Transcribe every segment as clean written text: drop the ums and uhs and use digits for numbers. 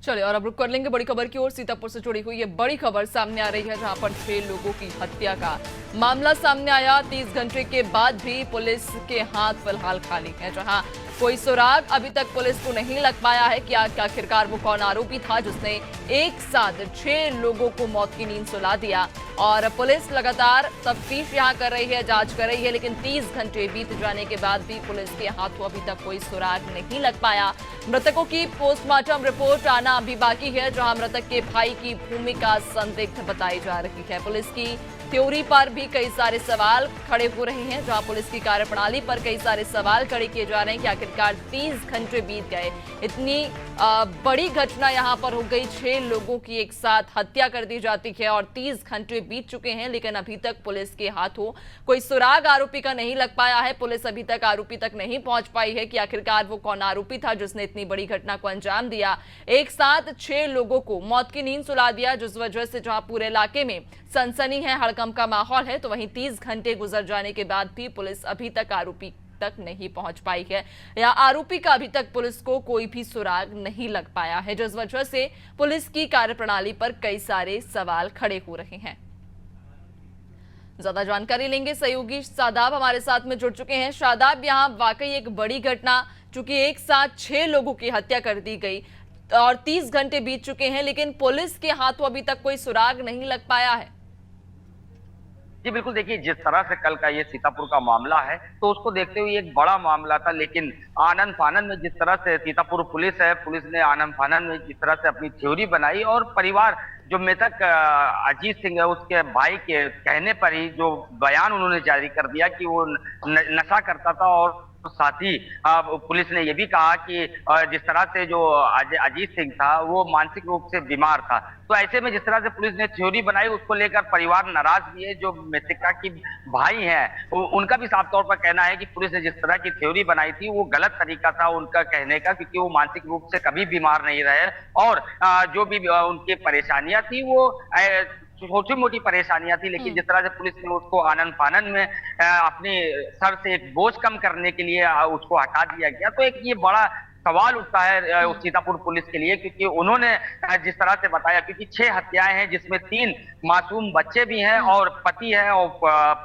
चलिए और अब रुक कर लेंगे बड़ी खबर की ओर। सीतापुर से जुड़ी हुई ये बड़ी खबर सामने आ रही है, जहां पर 6 लोगों की हत्या का मामला सामने आया। 30 घंटे के बाद भी पुलिस के हाथ फिलहाल खाली है, जहां कोई सुराग अभी तक पुलिस को नहीं लग पाया है कि आखिरकार वो कौन आरोपी था जिसने एक साथ 6 लोगों को मौत की नींद सुला दिया। और पुलिस लगातार तफ्तीश यहां कर रही है, जांच कर रही है, लेकिन 30 घंटे बीत जाने के बाद भी पुलिस के हाथों अभी तक कोई सुराग नहीं लग पाया। मृतकों की पोस्टमार्टम रिपोर्ट आना अभी बाकी है, जहां मृतक के भाई की भूमिका संदिग्ध बताई जा रही है। पुलिस की थ्योरी पर भी कई सारे सवाल खड़े हो रहे हैं, जहां पुलिस की कार्यप्रणाली पर कई सारे सवाल खड़े किए जा रहे हैं कि आखिरकार 30 घंटे बीत गए, इतनी बड़ी घटना यहां पर हो गई, 6 लोगों की एक साथ हत्या कर दी जाती है और 30 घंटे बीत चुके हैं, लेकिन अभी तक पुलिस के हाथों कोई सुराग आरोपी का नहीं लग पाया है। पुलिस अभी तक आरोपी तक नहीं पहुंच पाई है कि आखिरकार वो कौन आरोपी था जिसने इतनी बड़ी घटना को अंजाम दिया, एक साथ 6 लोगों को मौत की नींद सुला दिया, जिस वजह से जहां पूरे इलाके में सनसनी है, हड़कंप का माहौल है, तो वहीं 30 घंटे गुजर जाने के बाद भी पुलिस अभी तक आरोपी तक नहीं पहुंच पाई है, या आरोपी का अभी तक पुलिस को कोई भी सुराग नहीं लग पाया है, जिस वजह से पुलिस की कार्यप्रणाली पर कई सारे सवाल खड़े हो रहे हैं। ज्यादा जानकारी लेंगे, सहयोगी शादाब हमारे साथ में जुड़ चुके हैं। शादाब, यहाँ वाकई एक बड़ी घटना, चूंकि एक साथ 6 लोगों की हत्या कर दी गई और 30 घंटे बीत चुके हैं, लेकिन पुलिस के हाथों अभी तक कोई सुराग नहीं लग पाया है। जी बिल्कुल, देखिए जिस तरह से कल का ये सीतापुर का मामला है तो उसको देखते हुए एक बड़ा मामला था, लेकिन आनन फानन में जिस तरह से सीतापुर पुलिस है, पुलिस ने आनन फानन में जिस तरह से अपनी थ्योरी बनाई और परिवार जो मृतक अजीत सिंह है उसके भाई के कहने पर ही जो बयान उन्होंने जारी कर दिया कि वो नशा करता था, और साथ ही पुलिस ने यह भी कहा कि जिस तरह से जो अजीत सिंह था वो मानसिक रूप से बीमार था। तो ऐसे में जिस तरह से पुलिस ने थ्योरी बनाई उसको लेकर परिवार नाराज भी है। जो मृतका की भाई हैं उनका भी साफ तौर पर कहना है कि पुलिस ने जिस तरह की थ्योरी बनाई थी वो गलत तरीका था उनका कहने का, क्योंकि वो मानसिक रूप से कभी बीमार नहीं रहे और जो भी उनकी परेशानियां थी वो छोटी मोटी परेशानियां थी, लेकिन जिस तरह से पुलिस ने उसको आनन फानन में अपने सर से एक बोझ कम करने के लिए उसको हटा दिया गया, तो एक ये बड़ा सवाल उठता है सीतापुर पुलिस के लिए, क्योंकि उन्होंने जिस तरह से बताया, क्योंकि 6 हत्याएं हैं जिसमें 3 मासूम बच्चे भी हैं और पति है और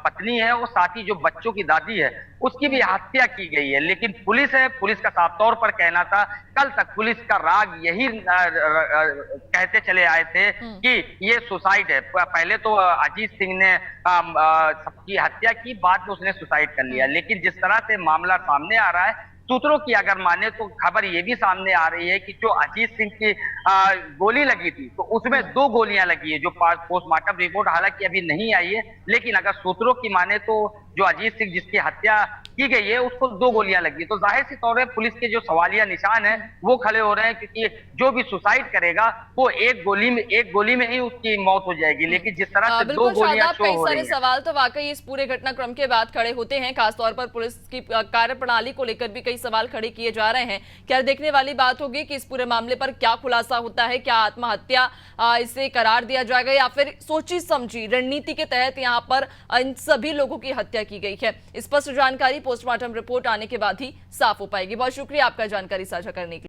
पत्नी है और साथ ही जो बच्चों की दादी है उसकी भी हत्या की गई है। लेकिन पुलिस है, पुलिस का साफ तौर पर कहना था, कल तक पुलिस का राग यही कहते चले आए थे कि ये सुसाइड है। पहले तो अजीत सिंह ने सबकी हत्या की, बाद में उसने सुसाइड कर लिया, लेकिन जिस तरह से मामला सामने आ रहा है, सूत्रों की अगर माने तो खबर ये भी सामने आ रही है कि जो अजीत सिंह की गोली लगी थी तो उसमें 2 गोलियां लगी है। जो पोस्टमार्टम रिपोर्ट हालांकि अभी नहीं आई है, लेकिन अगर सूत्रों की माने तो जो अजीत सिंह जिसकी हत्या की गई है उसको 2 गोलियां लगी, तो जाहिर सी तौर पर पुलिस के जो सवालिया निशान है वो खड़े हो रहे हैं, क्योंकि जो भी सुसाइड करेगा वो एक गोली में ही उसकी मौत हो जाएगी, लेकिन जिस तरह से 2 गोलियां कई सारे सवाल तो वाकई इस पूरे घटनाक्रम के बाद खड़े होते हैं, खासतौर पर पुलिस की कार्यप्रणाली को लेकर भी कई सवाल खड़े किए जा रहे हैं। क्या देखने वाली बात होगी कि इस पूरे मामले पर क्या खुलासा होता है, क्या आत्महत्या इसे करार दिया जाएगा या फिर सोची समझी रणनीति के तहत यहाँ पर इन सभी लोगों की हत्या की गई है। स्पष्ट जानकारी पोस्टमार्टम रिपोर्ट आने के बाद ही साफ हो पाएगी। बहुत शुक्रिया आपका जानकारी साझा करने के लिए।